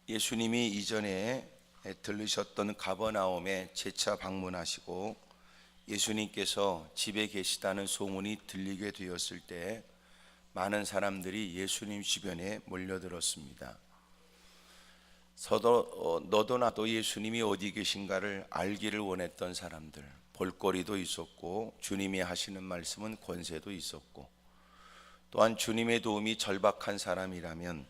예수님이 이전에 들르셨던 가버나움에 재차 방문하시고 예수님께서 집에 계시다는 소문이 들리게 되었을 때 많은 사람들이 예수님 주변에 몰려들었습니다. 너도 나도 예수님이 어디 계신가를 알기를 원했던 사람들, 볼거리도 있었고 주님이 하시는 말씀은 권세도 있었고, 또한 주님의 도움이 절박한 사람이라면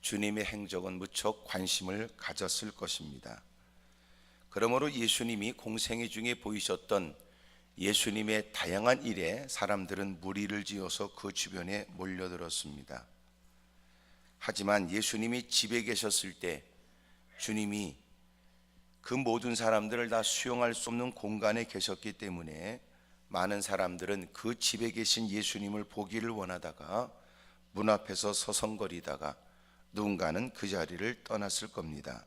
주님의 행적은 무척 관심을 가졌을 것입니다. 그러므로 예수님이 공생애 중에 보이셨던 예수님의 다양한 일에 사람들은 무리를 지어서 그 주변에 몰려들었습니다. 하지만 예수님이 집에 계셨을 때 주님이 그 모든 사람들을 다 수용할 수 없는 공간에 계셨기 때문에 많은 사람들은 그 집에 계신 예수님을 보기를 원하다가 문 앞에서 서성거리다가 누군가는 그 자리를 떠났을 겁니다.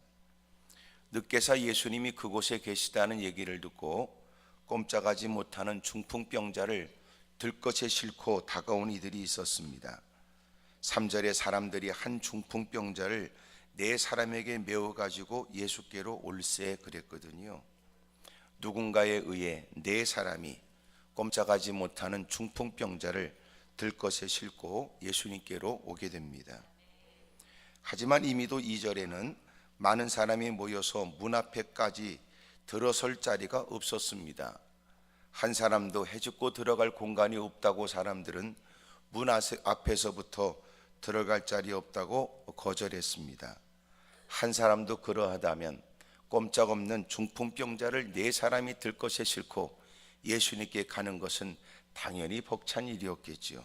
늦게서 예수님이 그곳에 계시다는 얘기를 듣고 꼼짝하지 못하는 중풍병자를 들것에 싣고 다가온 이들이 있었습니다. 3절에 사람들이 한 중풍병자를 4사람에게 메워 가지고 예수께로 올세 그랬거든요. 누군가에 의해 4사람이 꼼짝하지 못하는 중풍병자를 들것에 싣고 예수님께로 오게 됩니다. 하지만 이미도 2절에는 많은 사람이 모여서 문 앞에까지 들어설 자리가 없었습니다. 한 사람도 해집고 들어갈 공간이 없다고 사람들은 문 앞에서부터 들어갈 자리 없다고 거절했습니다. 한 사람도 그러하다면 꼼짝없는 중풍병자를 4사람이 들것에 싣고 예수님께 가는 것은 당연히 벅찬 일이었겠지요.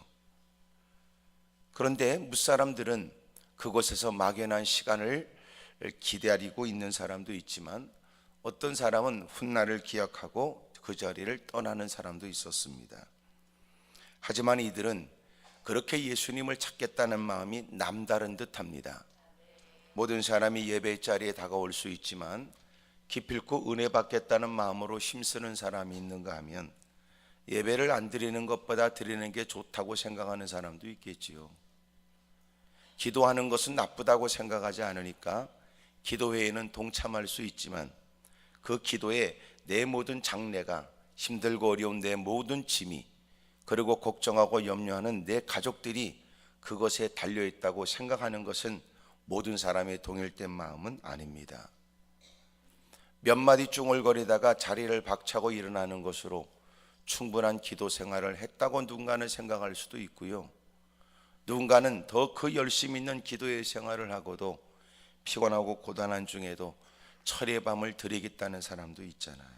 그런데 무사람들은 그곳에서 막연한 시간을 기다리고 있는 사람도 있지만 어떤 사람은 훗날을 기약하고 그 자리를 떠나는 사람도 있었습니다. 하지만 이들은 그렇게 예수님을 찾겠다는 마음이 남다른 듯합니다. 모든 사람이 예배 자리에 다가올 수 있지만 기필코 은혜 받겠다는 마음으로 힘쓰는 사람이 있는가 하면 예배를 안 드리는 것보다 드리는 게 좋다고 생각하는 사람도 있겠지요. 기도하는 것은 나쁘다고 생각하지 않으니까 기도회에는 동참할 수 있지만 그 기도에 내 모든 장래가, 힘들고 어려운 내 모든 짐이, 그리고 걱정하고 염려하는 내 가족들이 그것에 달려있다고 생각하는 것은 모든 사람의 동일된 마음은 아닙니다. 몇 마디 중얼거리다가 자리를 박차고 일어나는 것으로 충분한 기도 생활을 했다고 누군가는 생각할 수도 있고요. 누군가는 더 그 열심 있는 기도의 생활을 하고도 피곤하고 고단한 중에도 철의 밤을 들이겠다는 사람도 있잖아요.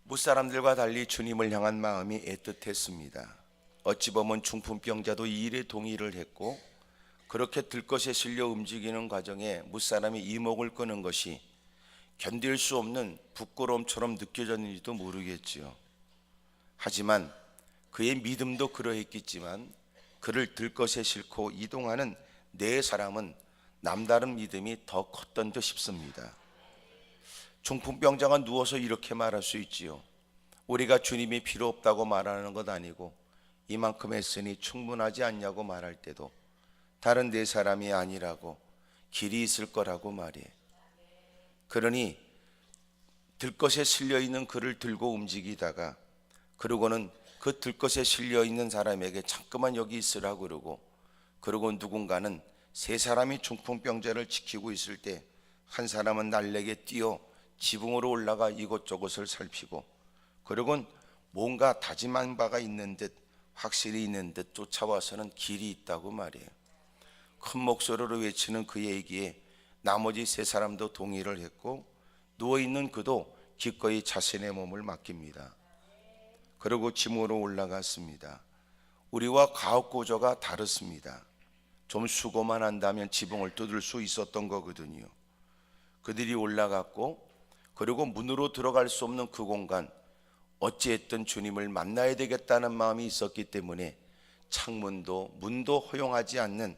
무사람들과 달리 주님을 향한 마음이 애틋했습니다. 어찌 보면 중풍병자도 이 일에 동의를 했고, 그렇게 들것에 실려 움직이는 과정에 무사람이 이목을 끄는 것이 견딜 수 없는 부끄러움처럼 느껴졌는지도 모르겠지요. 하지만 그의 믿음도 그러했겠지만 그를 들것에 싣고 이동하는 4사람은 남다른 믿음이 더 컸던 듯 싶습니다. 중풍병자가 누워서 이렇게 말할 수 있지요. 우리가 주님이 필요 없다고 말하는 것 아니고 이만큼 했으니 충분하지 않냐고 말할 때도 다른 4사람이 아니라고 길이 있을 거라고 말해. 그러니 들것에 실려 있는 그를 들고 움직이다가 그러고는 그 들것에 실려 있는 사람에게 잠깐만 여기 있으라 그러고, 그리고 누군가는 3사람이 중풍병자를 지키고 있을 때 한 사람은 날래게 뛰어 지붕으로 올라가 이곳저곳을 살피고, 그리고는 뭔가 다짐한 바가 있는 듯, 확실히 있는 듯 쫓아와서는 길이 있다고 말이에요. 큰 목소리로 외치는 그의 얘기에 나머지 3사람도 동의를 했고, 누워있는 그도 기꺼이 자신의 몸을 맡깁니다. 그리고 지붕으로 올라갔습니다. 우리와 가옥 구조가 다릅니다. 좀 수고만 한다면 지붕을 뜯을 수 있었던 거거든요. 그들이 올라갔고, 그리고 문으로 들어갈 수 없는 그 공간, 어찌했든 주님을 만나야 되겠다는 마음이 있었기 때문에 창문도 문도 허용하지 않는,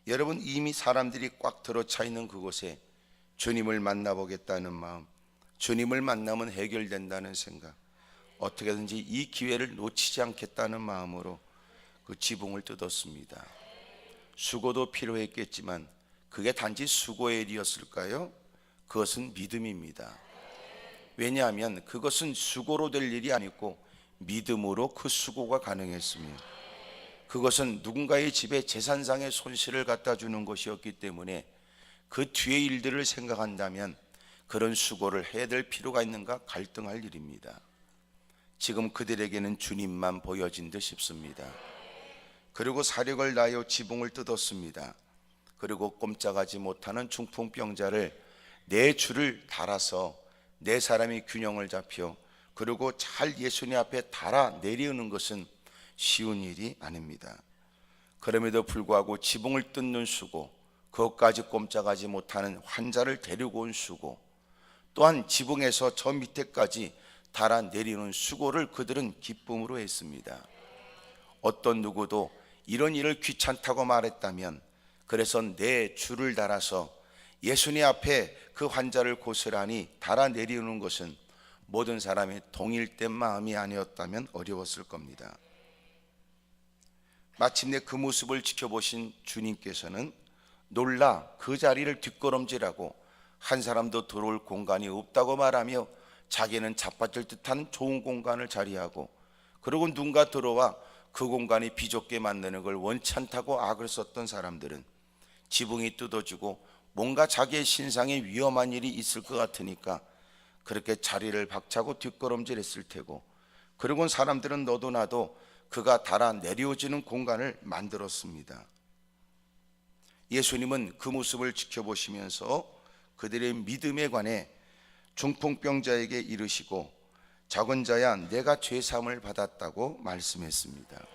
여러분 이미 사람들이 꽉 들어차 있는 그곳에 주님을 만나보겠다는 마음, 주님을 만나면 해결된다는 생각, 어떻게든지 이 기회를 놓치지 않겠다는 마음으로 그 그 지붕을 뜯었습니다. 수고도 필요했겠지만 그게 단지 수고의 일이었을까요? 그것은 믿음입니다. 왜냐하면 그것은 수고로 될 일이 아니고 믿음으로 그 수고가 가능했으며, 그것은 누군가의 집에 재산상의 손실을 갖다 주는 것이었기 때문에 그 뒤의 일들을 생각한다면 그런 수고를 해야 될 필요가 있는가 갈등할 일입니다. 지금 그들에게는 주님만 보여진 듯 싶습니다. 그리고 사력을 다하여 지붕을 뜯었습니다. 그리고 꼼짝하지 못하는 중풍병자를 네 줄을 달아서 네 사람이 균형을 잡혀 그리고 잘 예수님 앞에 달아 내리우는 것은 쉬운 일이 아닙니다. 그럼에도 불구하고 지붕을 뜯는 수고, 그것까지 꼼짝하지 못하는 환자를 데리고 온 수고, 또한 지붕에서 저 밑에까지 달아 내리는 수고를 그들은 기쁨으로 했습니다. 어떤 누구도 이런 일을 귀찮다고 말했다면, 그래서 네 줄을 달아서 예수님 앞에 그 환자를 고스란히 달아 내리우는 것은 모든 사람이 동일된 마음이 아니었다면 어려웠을 겁니다. 마침내 그 모습을 지켜보신 주님께서는 놀라 그 자리를 뒷걸음질하고 한 사람도 들어올 공간이 없다고 말하며 자기는 자빠질 듯한 좋은 공간을 자리하고, 그리고 누군가 들어와 그 공간이 비좁게 만드는 걸 원치 않다고 악을 썼던 사람들은 지붕이 뜯어지고 뭔가 자기의 신상에 위험한 일이 있을 것 같으니까 그렇게 자리를 박차고 뒷걸음질했을 테고, 그리고 사람들은 너도 나도 그가 달아 내려오지는 공간을 만들었습니다. 예수님은 그 모습을 지켜보시면서 그들의 믿음에 관해 중풍병자에게 이르시고, 작은 자야 내가 죄사함을 받았다고 말씀했습니다.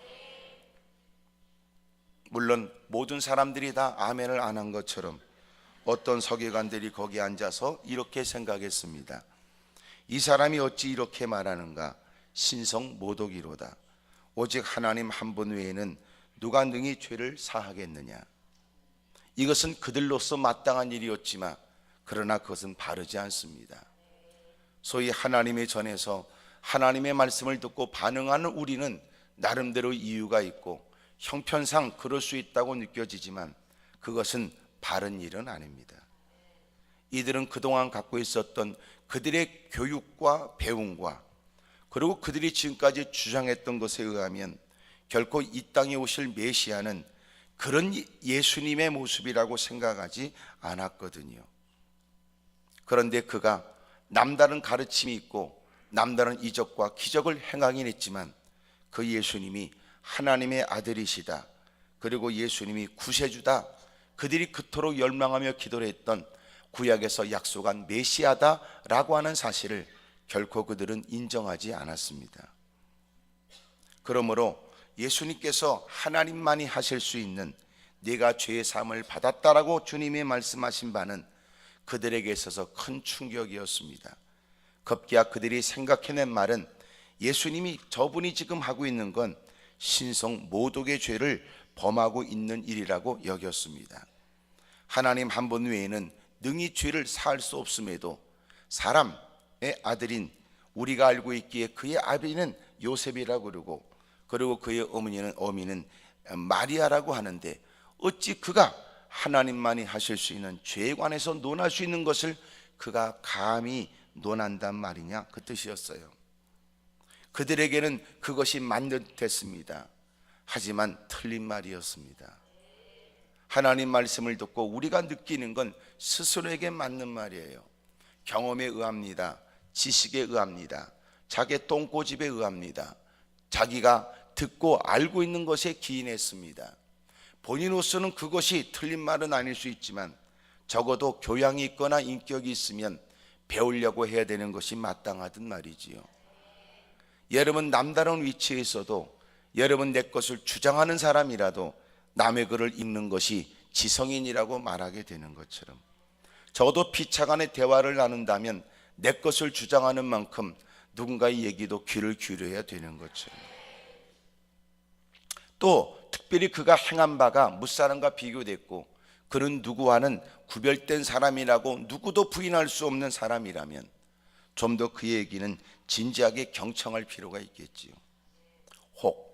물론 모든 사람들이 다 아멘을 안 한 것처럼 어떤 서기관들이 거기 앉아서 이렇게 생각했습니다. 이 사람이 어찌 이렇게 말하는가? 신성 모독이로다. 오직 하나님 한 분 외에는 누가 능히 죄를 사하겠느냐? 이것은 그들로서 마땅한 일이었지만 그러나 그것은 바르지 않습니다. 소위 하나님의 전에서 하나님의 말씀을 듣고 반응하는 우리는 나름대로 이유가 있고 형편상 그럴 수 있다고 느껴지지만 그것은 바른 일은 아닙니다. 이들은 그동안 갖고 있었던 그들의 교육과 배움과 그리고 그들이 지금까지 주장했던 것에 의하면 결코 이 땅에 오실 메시아는 그런 예수님의 모습이라고 생각하지 않았거든요. 그런데 그가 남다른 가르침이 있고 남다른 이적과 기적을 행하긴 했지만 그 예수님이 하나님의 아들이시다, 그리고 예수님이 구세주다, 그들이 그토록 열망하며 기도를 했던 구약에서 약속한 메시아다라고 하는 사실을 결코 그들은 인정하지 않았습니다. 그러므로 예수님께서 하나님만이 하실 수 있는 네가 죄의 사함을 받았다라고 주님이 말씀하신 바는 그들에게 있어서 큰 충격이었습니다. 급기야 그들이 생각해낸 말은 예수님이 저분이 지금 하고 있는 건 신성 모독의 죄를 범하고 있는 일이라고 여겼습니다. 하나님 한 분 외에는 능히 죄를 사할 수 없음에도 사람의 아들인 우리가 알고 있기에 그의 아비는 요셉이라고 그러고, 그리고 그의 어미는 마리아라고 하는데 어찌 그가 하나님만이 하실 수 있는 죄에 관해서 논할 수 있는 것을 그가 감히 논한단 말이냐, 그 뜻이었어요. 그들에게는 그것이 맞는 듯했습니다. 하지만 틀린 말이었습니다. 하나님 말씀을 듣고 우리가 느끼는 건 스스로에게 맞는 말이에요. 경험에 의합니다. 지식에 의합니다. 자기의 똥꼬집에 의합니다. 자기가 듣고 알고 있는 것에 기인했습니다. 본인으로서는 그것이 틀린 말은 아닐 수 있지만 적어도 교양이 있거나 인격이 있으면 배우려고 해야 되는 것이 마땅하단 말이지요. 여러분 남다른 위치에 있어도 여러분 내 것을 주장하는 사람이라도 남의 글을 읽는 것이 지성인이라고 말하게 되는 것처럼, 적어도 피차간의 대화를 나눈다면 내 것을 주장하는 만큼 누군가의 얘기도 귀를 기울여야 되는 것처럼, 또 특별히 그가 행한 바가 무사람과 비교됐고 그는 누구와는 구별된 사람이라고 누구도 부인할 수 없는 사람이라면 좀 더 그의 얘기는 진지하게 경청할 필요가 있겠지요. 혹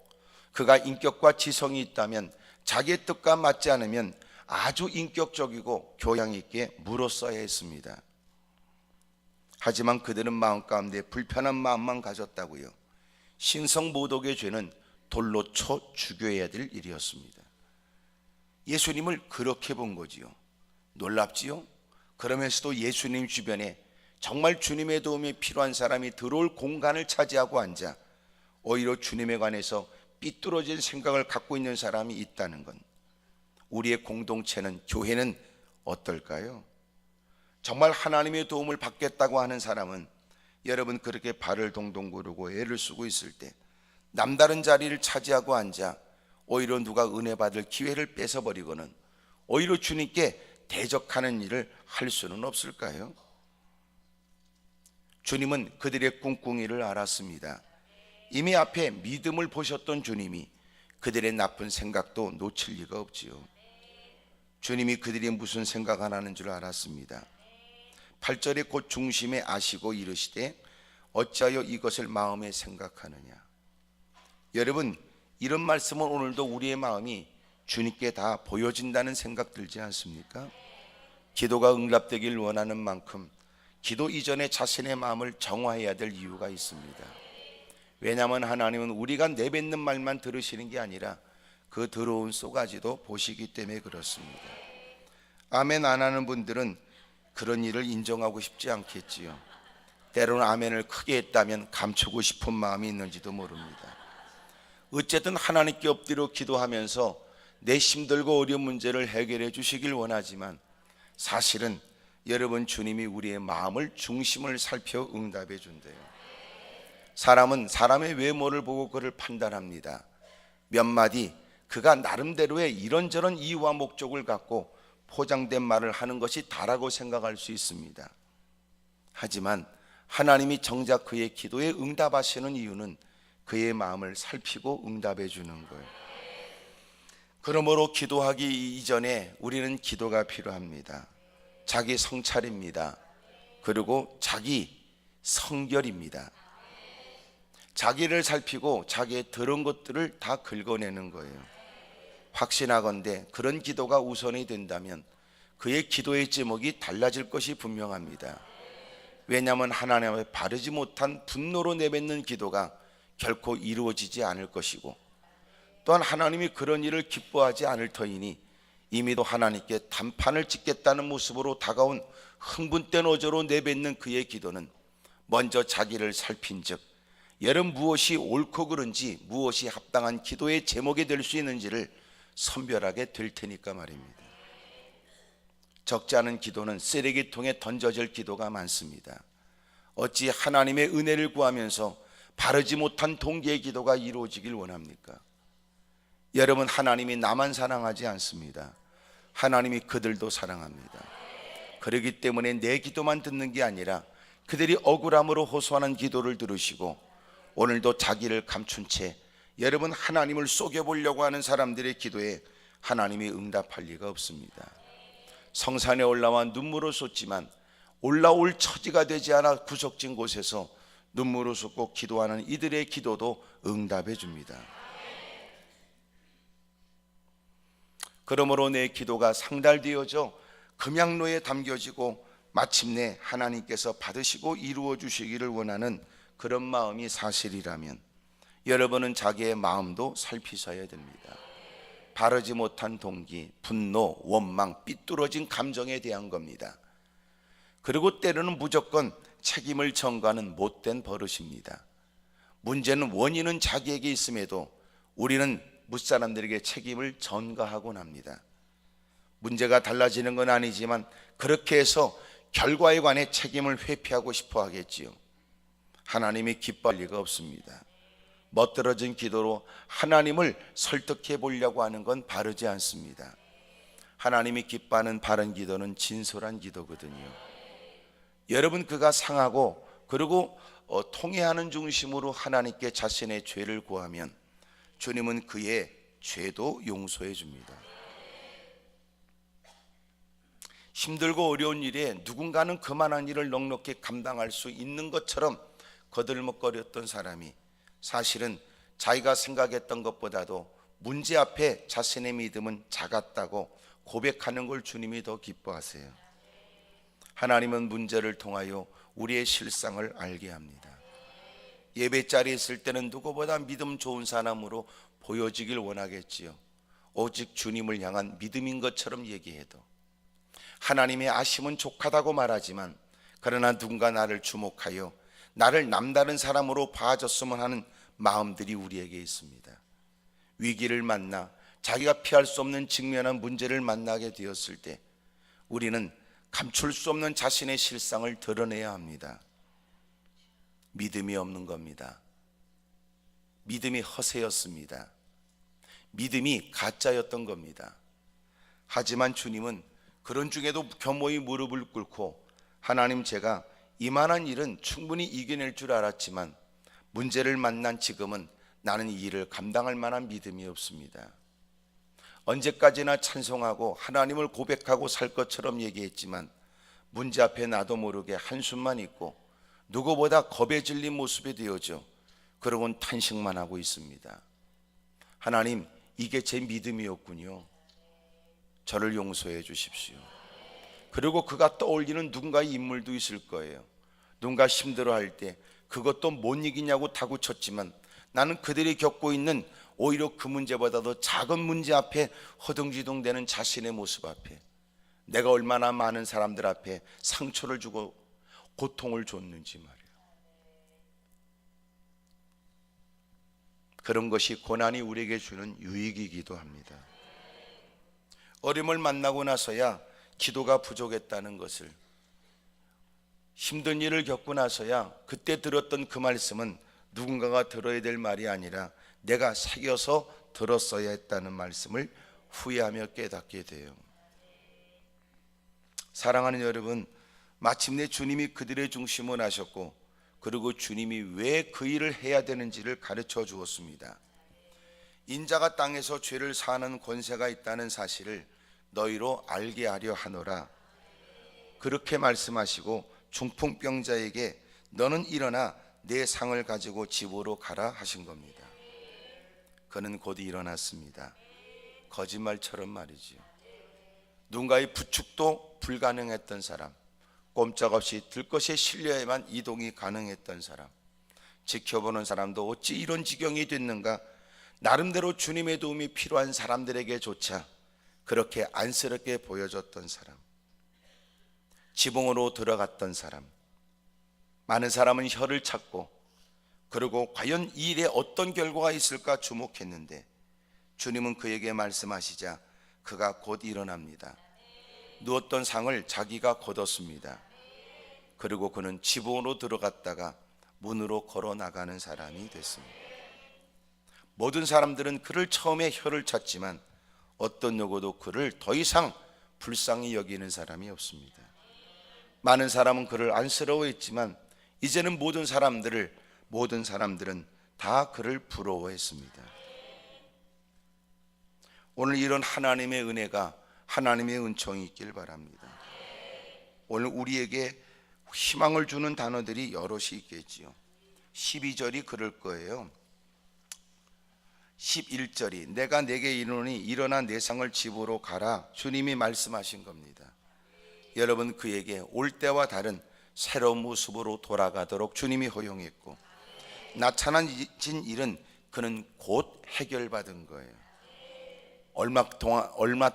그가 인격과 지성이 있다면 자기의 뜻과 맞지 않으면 아주 인격적이고 교양 있게 물었어야 했습니다. 하지만 그들은 마음 가운데 불편한 마음만 가졌다고요. 신성모독의 죄는 돌로 쳐 죽여야 될 일이었습니다. 예수님을 그렇게 본 거지요. 놀랍지요? 그러면서도 예수님 주변에 정말 주님의 도움이 필요한 사람이 들어올 공간을 차지하고 앉아 오히려 주님에 관해서 삐뚤어진 생각을 갖고 있는 사람이 있다는 건, 우리의 공동체는, 교회는 어떨까요? 정말 하나님의 도움을 받겠다고 하는 사람은 여러분 그렇게 발을 동동 구르고 애를 쓰고 있을 때 남다른 자리를 차지하고 앉아 오히려 누가 은혜 받을 기회를 뺏어버리고는 오히려 주님께 대적하는 일을 할 수는 없을까요? 주님은 그들의 꿍꿍이를 알았습니다. 이미 앞에 믿음을 보셨던 주님이 그들의 나쁜 생각도 놓칠 리가 없지요. 주님이 그들이 무슨 생각을 하는 줄 알았습니다. 8절에 곧 중심에 아시고 이르시되 어찌하여 이것을 마음에 생각하느냐. 여러분, 이런 말씀은 오늘도 우리의 마음이 주님께 다 보여진다는 생각 들지 않습니까? 기도가 응답되길 원하는 만큼 기도 이전에 자신의 마음을 정화해야 될 이유가 있습니다. 왜냐하면 하나님은 우리가 내뱉는 말만 들으시는 게 아니라 그 들어온 쏘가지도 보시기 때문에 그렇습니다. 아멘 안 하는 분들은 그런 일을 인정하고 싶지 않겠지요. 때로는 아멘을 크게 했다면 감추고 싶은 마음이 있는지도 모릅니다. 어쨌든 하나님께 엎드려 기도하면서 내 힘들고 어려운 문제를 해결해 주시길 원하지만 사실은 여러분, 주님이 우리의 마음을 중심을 살펴 응답해 준대요. 사람은 사람의 외모를 보고 그를 판단합니다. 몇 마디 그가 나름대로의 이런저런 이유와 목적을 갖고 포장된 말을 하는 것이 다라고 생각할 수 있습니다. 하지만 하나님이 정작 그의 기도에 응답하시는 이유는 그의 마음을 살피고 응답해 주는 거예요. 그러므로 기도하기 이전에 우리는 기도가 필요합니다. 자기 성찰입니다. 그리고 자기 성결입니다. 자기를 살피고 자기의 들은 것들을 다 긁어내는 거예요. 확신하건대 그런 기도가 우선이 된다면 그의 기도의 제목이 달라질 것이 분명합니다. 왜냐하면 하나님 앞에 바르지 못한 분노로 내뱉는 기도가 결코 이루어지지 않을 것이고, 또한 하나님이 그런 일을 기뻐하지 않을 터이니 이미도 하나님께 단판을 짓겠다는 모습으로 다가온 흥분된 어조로 내뱉는 그의 기도는 먼저 자기를 살핀 즉 여러분 무엇이 옳고 그른지, 무엇이 합당한 기도의 제목이 될 수 있는지를 선별하게 될 테니까 말입니다. 적지 않은 기도는 쓰레기통에 던져질 기도가 많습니다. 어찌 하나님의 은혜를 구하면서 바르지 못한 동기의 기도가 이루어지길 원합니까? 여러분, 하나님이 나만 사랑하지 않습니다. 하나님이 그들도 사랑합니다. 그렇기 때문에 내 기도만 듣는 게 아니라 그들이 억울함으로 호소하는 기도를 들으시고 오늘도 자기를 감춘 채 여러분 하나님을 속여보려고 하는 사람들의 기도에 하나님이 응답할 리가 없습니다. 성산에 올라와 눈물을 쏟지만 올라올 처지가 되지 않아 구석진 곳에서 눈물을 쏟고 기도하는 이들의 기도도 응답해 줍니다. 그러므로 내 기도가 상달되어져 금양로에 담겨지고 마침내 하나님께서 받으시고 이루어 주시기를 원하는 그런 마음이 사실이라면 여러분은 자기의 마음도 살피셔야 됩니다. 바르지 못한 동기, 분노, 원망, 삐뚤어진 감정에 대한 겁니다. 그리고 때로는 무조건 책임을 전가하는 못된 버릇입니다. 문제는 원인은 자기에게 있음에도 우리는 뭇사람들에게 책임을 전가하곤 합니다. 문제가 달라지는 건 아니지만 그렇게 해서 결과에 관해 책임을 회피하고 싶어 하겠지요. 하나님이 기뻐할 리가 없습니다. 멋들어진 기도로 하나님을 설득해 보려고 하는 건 바르지 않습니다. 하나님이 기뻐하는 바른 기도는 진솔한 기도거든요. 여러분, 그가 상하고 그리고 통회하는 중심으로 하나님께 자신의 죄를 구하면 주님은 그의 죄도 용서해 줍니다. 힘들고 어려운 일에 누군가는 그만한 일을 넉넉히 감당할 수 있는 것처럼 거들먹거렸던 사람이 사실은 자기가 생각했던 것보다도 문제 앞에 자신의 믿음은 작았다고 고백하는 걸 주님이 더 기뻐하세요. 하나님은 문제를 통하여 우리의 실상을 알게 합니다. 예배 자리에 있을 때는 누구보다 믿음 좋은 사람으로 보여지길 원하겠지요. 오직 주님을 향한 믿음인 것처럼 얘기해도 하나님의 아심은 족하다고 말하지만, 그러나 누군가 나를 주목하여 나를 남다른 사람으로 봐줬으면 하는 마음들이 우리에게 있습니다. 위기를 만나 자기가 피할 수 없는 직면한 문제를 만나게 되었을 때 우리는 감출 수 없는 자신의 실상을 드러내야 합니다. 믿음이 없는 겁니다. 믿음이 허세였습니다. 믿음이 가짜였던 겁니다. 하지만 주님은 그런 중에도 겸허히 무릎을 꿇고, 하나님, 제가 이만한 일은 충분히 이겨낼 줄 알았지만 문제를 만난 지금은 나는 이 일을 감당할 만한 믿음이 없습니다. 언제까지나 찬송하고 하나님을 고백하고 살 것처럼 얘기했지만 문제 앞에 나도 모르게 한숨만 있고 누구보다 겁에 질린 모습이 되어져 그러곤 탄식만 하고 있습니다. 하나님, 이게 제 믿음이었군요. 저를 용서해 주십시오. 그리고 그가 떠올리는 누군가의 인물도 있을 거예요. 누군가 힘들어할 때 그것도 못 이기냐고 다구쳤지만 나는 그들이 겪고 있는 오히려 그 문제보다도 작은 문제 앞에 허둥지둥대는 자신의 모습 앞에 내가 얼마나 많은 사람들 앞에 상처를 주고 고통을 줬는지 말이에요. 그런 것이 고난이 우리에게 주는 유익이기도 합니다. 어려움을 만나고 나서야 기도가 부족했다는 것을, 힘든 일을 겪고 나서야 그때 들었던 그 말씀은 누군가가 들어야 될 말이 아니라 내가 새겨서 들었어야 했다는 말씀을 후회하며 깨닫게 돼요. 사랑하는 여러분, 마침내 주님이 그들의 중심을 하셨고, 그리고 주님이 왜 그 일을 해야 되는지를 가르쳐 주었습니다. 인자가 땅에서 죄를 사하는 권세가 있다는 사실을 너희로 알게 하려 하노라. 그렇게 말씀하시고 중풍병자에게 너는 일어나 내 상을 가지고 집으로 가라 하신 겁니다. 그는 곧 일어났습니다. 거짓말처럼 말이지요. 누군가의 부축도 불가능했던 사람, 꼼짝없이 들것에 실려야만 이동이 가능했던 사람, 지켜보는 사람도 어찌 이런 지경이 됐는가, 나름대로 주님의 도움이 필요한 사람들에게조차 그렇게 안쓰럽게 보여줬던 사람, 지붕으로 들어갔던 사람, 많은 사람은 혀를 찾고 그리고 과연 이 일에 어떤 결과가 있을까 주목했는데 주님은 그에게 말씀하시자 그가 곧 일어납니다. 누웠던 상을 자기가 거뒀습니다. 그리고 그는 지붕으로 들어갔다가 문으로 걸어 나가는 사람이 됐습니다. 모든 사람들은 그를 처음에 혀를 찾지만 어떤 누구도 그를 더 이상 불쌍히 여기는 사람이 없습니다. 많은 사람은 그를 안쓰러워했지만 이제는 모든 사람들은 다 그를 부러워했습니다. 오늘 이런 하나님의 은혜가, 하나님의 은총이 있길 바랍니다. 오늘 우리에게 희망을 주는 단어들이 여럿이 있겠지요. 12절이 그럴 거예요. 11절이 내가 내게 이르노니 일어나 내 상을 집으로 가라. 주님이 말씀하신 겁니다. 여러분, 그에게 올 때와 다른 새로운 모습으로 돌아가도록 주님이 허용했고, 나타나진 일은 그는 곧 해결받은 거예요. 얼마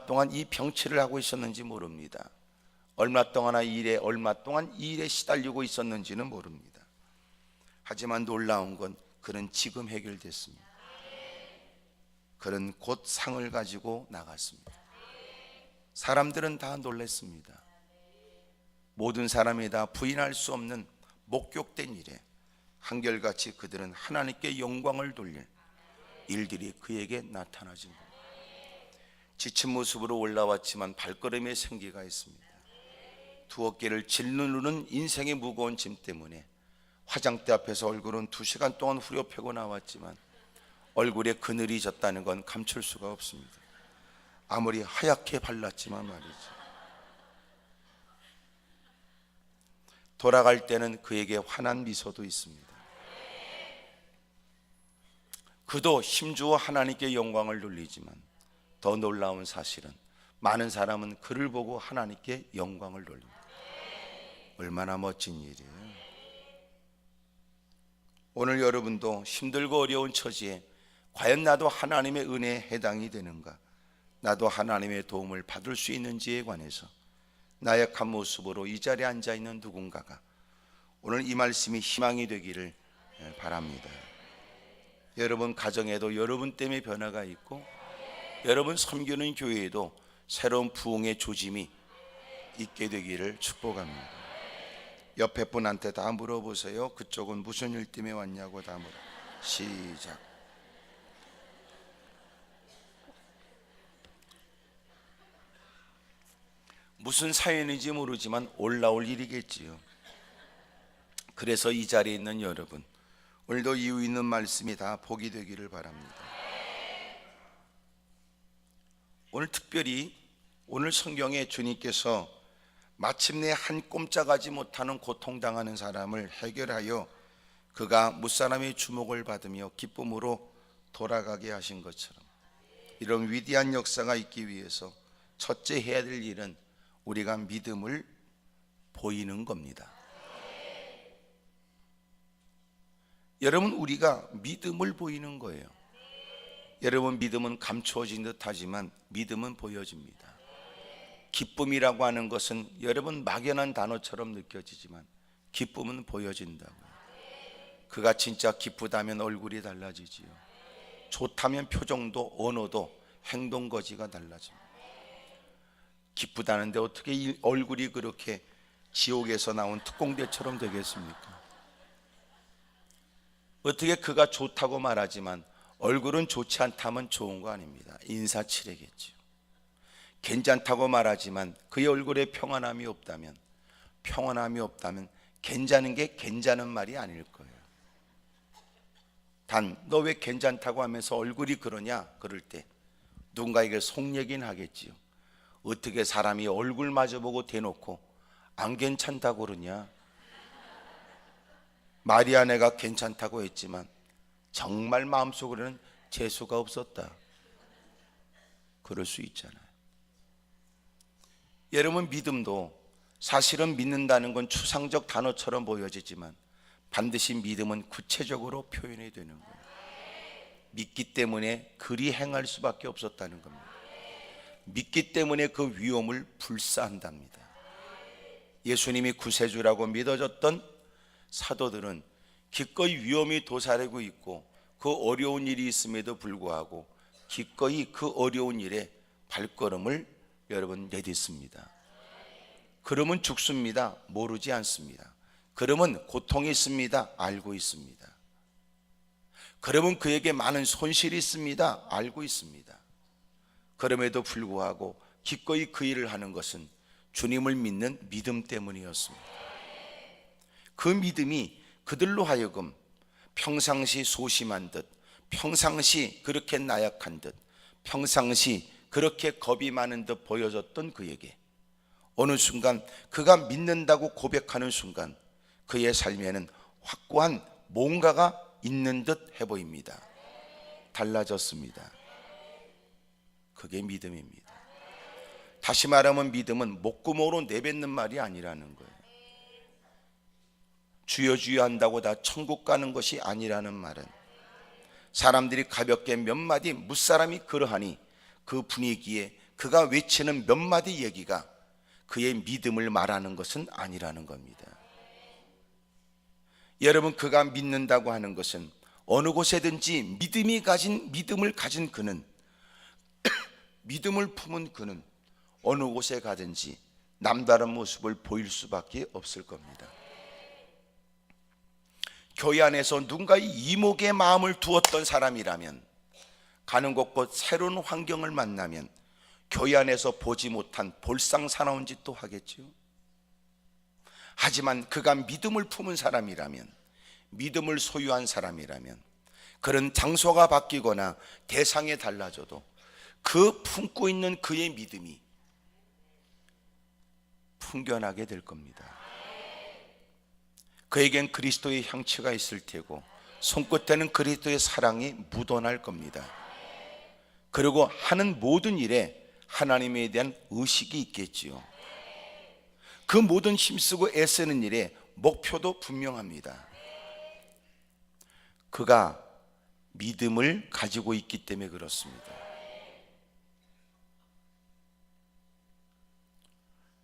동안 이 병치를 하고 있었는지 모릅니다. 얼마 동안 이 일에 시달리고 있었는지는 모릅니다. 하지만 놀라운 건 그는 지금 해결됐습니다. 그는 곧 상을 가지고 나갔습니다. 사람들은 다 놀랐습니다. 모든 사람이 다 부인할 수 없는 목격된 일에 한결같이 그들은 하나님께 영광을 돌릴 일들이 그에게 나타나진 겁니다. 지친 모습으로 올라왔지만 발걸음에 생기가 있습니다. 두 어깨를 짓누르는 인생의 무거운 짐 때문에 화장대 앞에서 얼굴은 2시간 동안 후려패고 나왔지만 얼굴에 그늘이 졌다는 건 감출 수가 없습니다. 아무리 하얗게 발랐지만 말이죠. 돌아갈 때는 그에게 환한 미소도 있습니다. 그도 힘주어 하나님께 영광을 돌리지만 더 놀라운 사실은 많은 사람은 그를 보고 하나님께 영광을 돌립니다. 얼마나 멋진 일이에요. 오늘 여러분도 힘들고 어려운 처지에 과연 나도 하나님의 은혜에 해당이 되는가, 나도 하나님의 도움을 받을 수 있는지에 관해서 나약한 모습으로 이 자리에 앉아있는 누군가가 오늘 이 말씀이 희망이 되기를 바랍니다. 여러분 가정에도 여러분 때문에 변화가 있고, 여러분 섬기는 교회에도 새로운 부흥의 조짐이 있게 되기를 축복합니다. 옆에 분한테 다 물어보세요. 그쪽은 무슨 일 때문에 왔냐고 다 물어. 시작. 무슨 사연인지 모르지만 올라올 일이겠지요. 그래서 이 자리에 있는 여러분, 오늘도 이유 있는 말씀이 다 복이 되기를 바랍니다. 오늘 특별히 오늘 성경에 주님께서 마침내 한 꼼짝하지 못하는 고통당하는 사람을 해결하여 그가 무사람의 주목을 받으며 기쁨으로 돌아가게 하신 것처럼, 이런 위대한 역사가 있기 위해서 첫째 해야 될 일은 우리가 믿음을 보이는 겁니다. 여러분, 우리가 믿음을 보이는 거예요. 여러분, 믿음은 감추어진 듯 하지만 믿음은 보여집니다. 기쁨이라고 하는 것은 여러분 막연한 단어처럼 느껴지지만 기쁨은 보여진다고요. 그가 진짜 기쁘다면 얼굴이 달라지지요. 좋다면 표정도 언어도 행동거지가 달라집니다. 기쁘다는데 어떻게 이 얼굴이 그렇게 지옥에서 나온 특공대처럼 되겠습니까? 어떻게 그가 좋다고 말하지만 얼굴은 좋지 않다면 좋은 거 아닙니다. 인사치레겠죠. 괜찮다고 말하지만 그의 얼굴에 평안함이 없다면 괜찮은 게 괜찮은 말이 아닐 거예요. 단 너 왜 괜찮다고 하면서 얼굴이 그러냐 그럴 때 누군가에게 속얘기는 하겠지요. 어떻게 사람이 얼굴 마주보고 대놓고 안 괜찮다고 그러냐. 마리아 내가 괜찮다고 했지만 정말 마음속으로는 재수가 없었다. 그럴 수 있잖아요. 여러분, 믿음도 사실은 믿는다는 건 추상적 단어처럼 보여지지만 반드시 믿음은 구체적으로 표현이 되는 거예요. 믿기 때문에 그리 행할 수밖에 없었다는 겁니다. 믿기 때문에 그 위험을 불사한답니다. 예수님이 구세주라고 믿어졌던 사도들은 기꺼이 위험이 도사리고 있고 그 어려운 일이 있음에도 불구하고 기꺼이 그 어려운 일에 발걸음을 여러분 내딛습니다. 그러면 죽습니다. 모르지 않습니다. 그러면 고통이 있습니다. 알고 있습니다. 그러면 그에게 많은 손실이 있습니다. 알고 있습니다. 그럼에도 불구하고 기꺼이 그 일을 하는 것은 주님을 믿는 믿음 때문이었습니다. 그 믿음이 그들로 하여금 평상시 소심한 듯, 평상시 그렇게 나약한 듯, 평상시 그렇게 겁이 많은 듯 보여졌던 그에게 어느 순간 그가 믿는다고 고백하는 순간 그의 삶에는 확고한 뭔가가 있는 듯 해 보입니다. 달라졌습니다. 그게 믿음입니다. 다시 말하면 믿음은 목구멍으로 내뱉는 말이 아니라는 거예요. 주여 주여 한다고 다 천국 가는 것이 아니라는 말은 사람들이 가볍게 몇 마디 무사람이 그러하니 그 분위기에 그가 외치는 몇 마디 얘기가 그의 믿음을 말하는 것은 아니라는 겁니다. 여러분, 그가 믿는다고 하는 것은 어느 곳에든지 믿음을 가진 그는 믿음을 품은 그는 어느 곳에 가든지 남다른 모습을 보일 수밖에 없을 겁니다. 교회 안에서 누군가의 이목에 마음을 두었던 사람이라면 가는 곳곳 새로운 환경을 만나면 교회 안에서 보지 못한 볼상사나운 짓도 하겠지요. 하지만 그가 믿음을 품은 사람이라면, 믿음을 소유한 사람이라면 그런 장소가 바뀌거나 대상이 달라져도 그 품고 있는 그의 믿음이 풍겨나게 될 겁니다. 그에겐 그리스도의 향취가 있을 테고 손끝에는 그리스도의 사랑이 묻어날 겁니다. 그리고 하는 모든 일에 하나님에 대한 의식이 있겠지요. 그 모든 힘쓰고 애쓰는 일에 목표도 분명합니다. 그가 믿음을 가지고 있기 때문에 그렇습니다.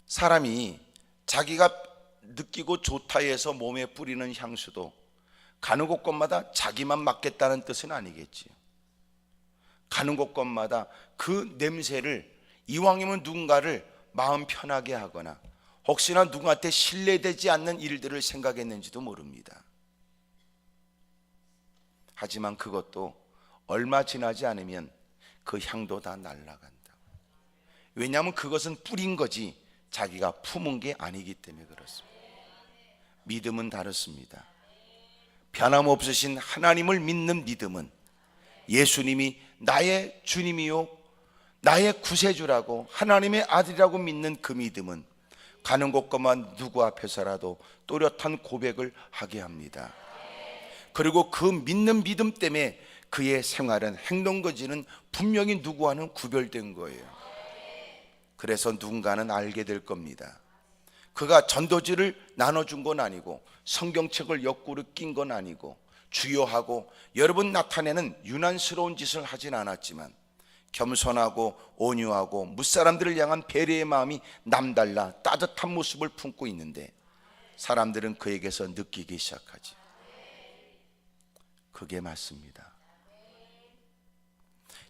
사람이 자기가 느끼고 좋다 해서 몸에 뿌리는 향수도 가는 곳곳마다 자기만 맡겠다는 뜻은 아니겠지요. 가는 곳곳마다 그 냄새를 이왕이면 누군가를 마음 편하게 하거나 혹시나 누구한테 신뢰되지 않는 일들을 생각했는지도 모릅니다. 하지만 그것도 얼마 지나지 않으면 그 향도 다 날아간다. 왜냐하면 그것은 뿌린 거지 자기가 품은 게 아니기 때문에 그렇습니다. 믿음은 다릅니다. 변함없으신 하나님을 믿는 믿음은 예수님이 나의 주님이요 나의 구세주라고 하나님의 아들이라고 믿는 그 믿음은 가는 곳곳만 누구 앞에서라도 또렷한 고백을 하게 합니다. 그리고 그 믿는 믿음 때문에 그의 생활은 행동거지는 분명히 누구와는 구별된 거예요. 그래서 누군가는 알게 될 겁니다. 그가 전도지를 나눠준 건 아니고 성경책을 옆구리 낀 건 아니고 주요하고 여러 번 나타내는 유난스러운 짓을 하진 않았지만 겸손하고 온유하고 무사람들을 향한 배려의 마음이 남달라 따뜻한 모습을 품고 있는데 사람들은 그에게서 느끼기 시작하지. 그게 맞습니다.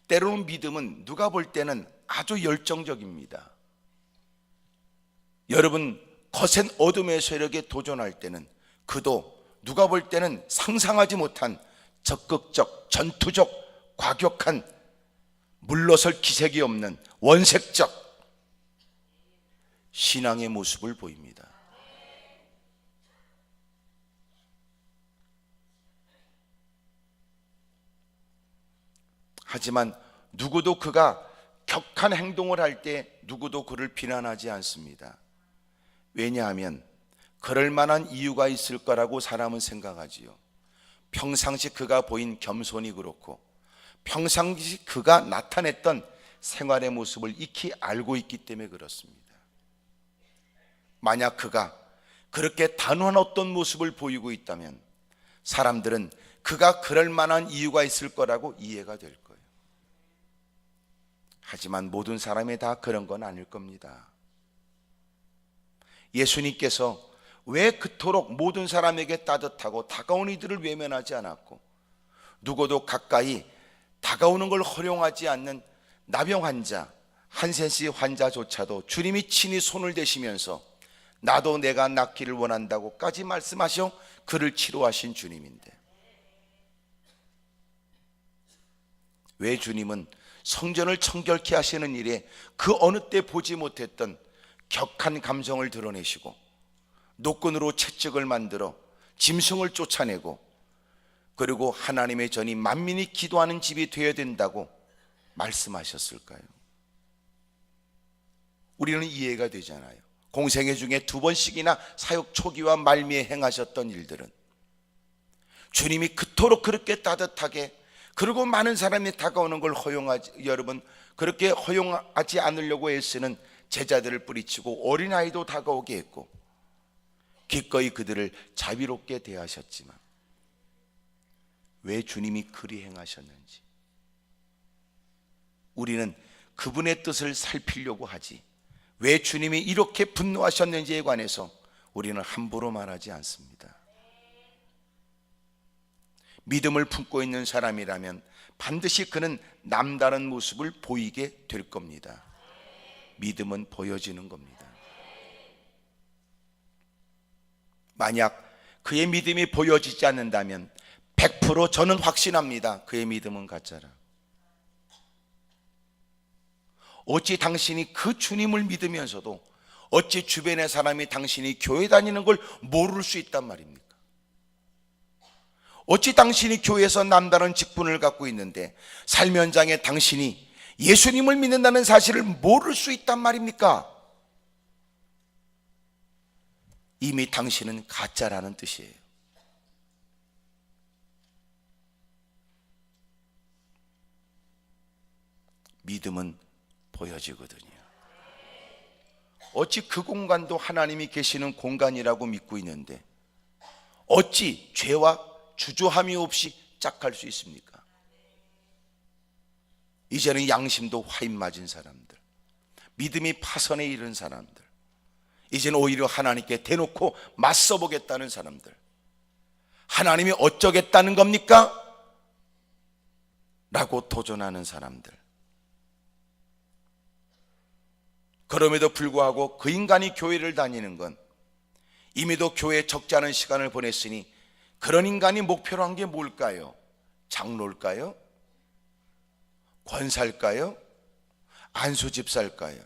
때로는 믿음은 누가 볼 때는 아주 열정적입니다. 여러분 거센 어둠의 세력에 도전할 때는 그도 누가 볼 때는 상상하지 못한 적극적, 전투적, 과격한 물러설 기색이 없는 원색적 신앙의 모습을 보입니다. 하지만 누구도 그가 격한 행동을 할 때 누구도 그를 비난하지 않습니다. 왜냐하면 그럴 만한 이유가 있을 거라고 사람은 생각하지요. 평상시 그가 보인 겸손이 그렇고 평상시 그가 나타냈던 생활의 모습을 익히 알고 있기 때문에 그렇습니다. 만약 그가 그렇게 단호한 어떤 모습을 보이고 있다면 사람들은 그가 그럴 만한 이유가 있을 거라고 이해가 될 거예요. 하지만 모든 사람이 다 그런 건 아닐 겁니다. 예수님께서 왜 그토록 모든 사람에게 따뜻하고 다가온 이들을 외면하지 않았고 누구도 가까이 다가오는 걸 허용하지 않는 나병 환자, 한센씨 환자조차도 주님이 친히 손을 대시면서 나도 내가 낫기를 원한다고까지 말씀하셔 그를 치료하신 주님인데 왜 주님은 성전을 청결케 하시는 일에 그 어느 때 보지 못했던 격한 감성을 드러내시고 노끈으로 채찍을 만들어 짐승을 쫓아내고 그리고 하나님의 전이 만민이 기도하는 집이 되어야 된다고 말씀하셨을까요? 우리는 이해가 되잖아요. 공생애 중에 2번씩이나 사역 초기와 말미에 행하셨던 일들은 주님이 그토록 그렇게 따뜻하게 그리고 많은 사람이 다가오는 걸 여러분 그렇게 허용하지 않으려고 애쓰는 제자들을 뿌리치고 어린아이도 다가오게 했고 기꺼이 그들을 자비롭게 대하셨지만 왜 주님이 그리 행하셨는지 우리는 그분의 뜻을 살피려고 하지 왜 주님이 이렇게 분노하셨는지에 관해서 우리는 함부로 말하지 않습니다. 믿음을 품고 있는 사람이라면 반드시 그는 남다른 모습을 보이게 될 겁니다. 믿음은 보여지는 겁니다. 만약 그의 믿음이 보여지지 않는다면 100% 저는 확신합니다. 그의 믿음은 가짜라. 어찌 당신이 그 주님을 믿으면서도 어찌 주변의 사람이 당신이 교회 다니는 걸 모를 수 있단 말입니까? 어찌 당신이 교회에서 남다른 직분을 갖고 있는데 삶 현장에 당신이 예수님을 믿는다는 사실을 모를 수 있단 말입니까? 이미 당신은 가짜라는 뜻이에요. 믿음은 보여지거든요. 어찌 그 공간도 하나님이 계시는 공간이라고 믿고 있는데 어찌 죄와 주저함이 없이 짝할 수 있습니까? 이제는 양심도 화인 맞은 사람들, 믿음이 파선에 이른 사람들, 이제는 오히려 하나님께 대놓고 맞서보겠다는 사람들, 하나님이 어쩌겠다는 겁니까? 라고 도전하는 사람들. 그럼에도 불구하고 그 인간이 교회를 다니는 건 이미도 교회에 적지 않은 시간을 보냈으니 그런 인간이 목표로 한 게 뭘까요? 장로일까요? 권사일까요? 안수집사일까요?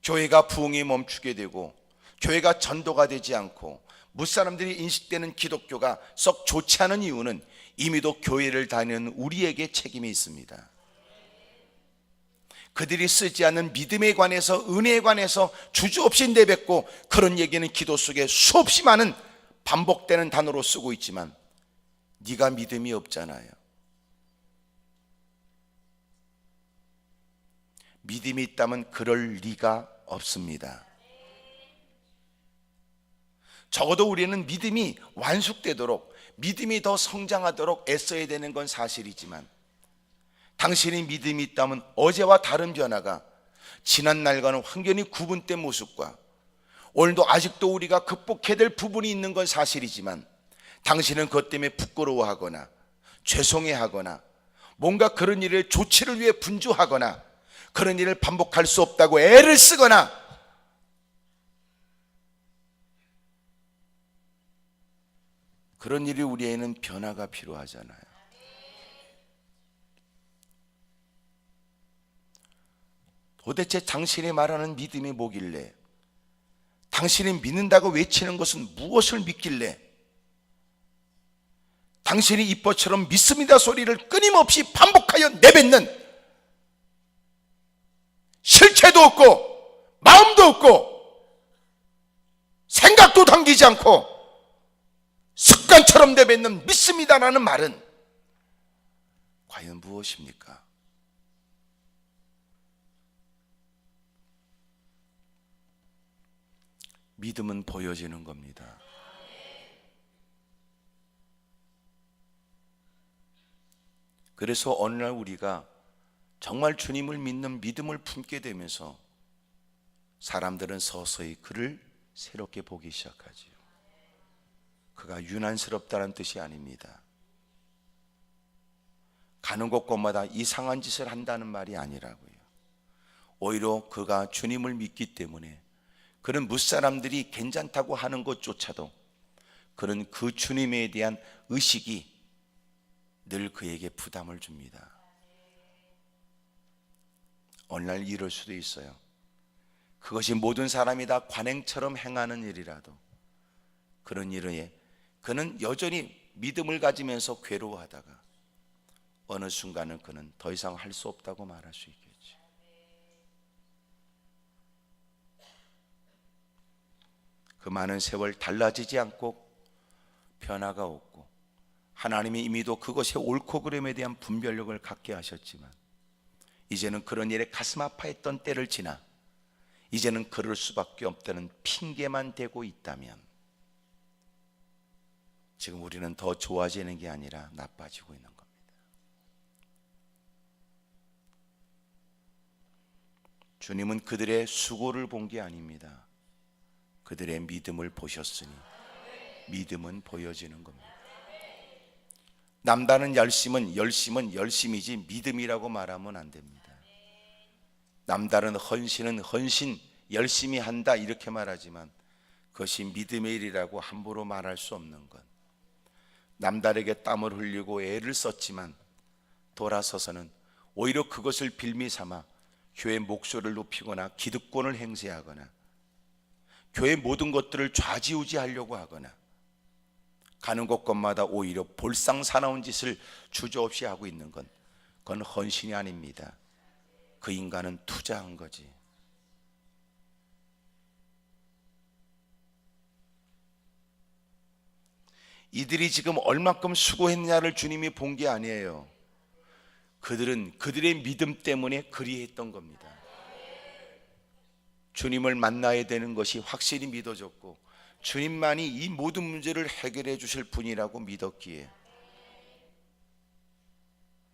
교회가 부흥이 멈추게 되고 교회가 전도가 되지 않고 무사람들이 인식되는 기독교가 썩 좋지 않은 이유는 이미도 교회를 다니는 우리에게 책임이 있습니다. 그들이 쓰지 않는 믿음에 관해서, 은혜에 관해서 주저없이 내뱉고 그런 얘기는 기도 속에 수없이 많은 반복되는 단어로 쓰고 있지만 네가 믿음이 없잖아요. 믿음이 있다면 그럴 리가 없습니다. 적어도 우리는 믿음이 완숙되도록, 믿음이 더 성장하도록 애써야 되는 건 사실이지만 당신이 믿음이 있다면 어제와 다른 변화가 지난 날과는 확연히 구분된 모습과 오늘도 아직도 우리가 극복해야 될 부분이 있는 건 사실이지만 당신은 그것 때문에 부끄러워하거나 죄송해하거나 뭔가 그런 일을 조치를 위해 분주하거나 그런 일을 반복할 수 없다고 애를 쓰거나 그런 일이 우리에는 변화가 필요하잖아요. 도대체 당신이 말하는 믿음이 뭐길래, 당신이 믿는다고 외치는 것은 무엇을 믿길래 당신이 이뻐처럼 믿습니다 소리를 끊임없이 반복하여 내뱉는 실체도 없고 마음도 없고 생각도 당기지 않고 습관처럼 내뱉는 믿습니다라는 말은 과연 무엇입니까? 믿음은 보여지는 겁니다. 그래서 어느 날 우리가 정말 주님을 믿는 믿음을 품게 되면서 사람들은 서서히 그를 새롭게 보기 시작하지요. 그가 유난스럽다는 뜻이 아닙니다. 가는 곳곳마다 이상한 짓을 한다는 말이 아니라고요. 오히려 그가 주님을 믿기 때문에 그는 무사람들이 괜찮다고 하는 것조차도 그는 그 주님에 대한 의식이 늘 그에게 부담을 줍니다. 어느 날 이럴 수도 있어요. 그것이 모든 사람이 다 관행처럼 행하는 일이라도 그런 일에 그는 여전히 믿음을 가지면서 괴로워하다가 어느 순간은 그는 더 이상 할 수 없다고 말할 수 있겠지. 그 많은 세월 달라지지 않고 변화가 없고 하나님이 이미도 그것의 옳고 그름에 대한 분별력을 갖게 하셨지만 이제는 그런 일에 가슴 아파했던 때를 지나 이제는 그럴 수밖에 없다는 핑계만 대고 있다면 지금 우리는 더 좋아지는 게 아니라 나빠지고 있는 겁니다. 주님은 그들의 수고를 본 게 아닙니다. 그들의 믿음을 보셨으니 믿음은 보여지는 겁니다. 남다른 열심은 열심이지 믿음이라고 말하면 안 됩니다. 남다른 헌신은 헌신, 열심히 한다 이렇게 말하지만 그것이 믿음의 일이라고 함부로 말할 수 없는 것. 남다르게 땀을 흘리고 애를 썼지만 돌아서서는 오히려 그것을 빌미 삼아 교회의 목소리를 높이거나 기득권을 행세하거나 교회의 모든 것들을 좌지우지하려고 하거나 가는 곳곳마다 오히려 볼상사나운 짓을 주저없이 하고 있는 건 그건 헌신이 아닙니다. 그 인간은 투자한 거지. 이들이 지금 얼마큼 수고했냐를 주님이 본 게 아니에요. 그들은 그들의 믿음 때문에 그리했던 겁니다. 주님을 만나야 되는 것이 확실히 믿어졌고 주님만이 이 모든 문제를 해결해 주실 분이라고 믿었기에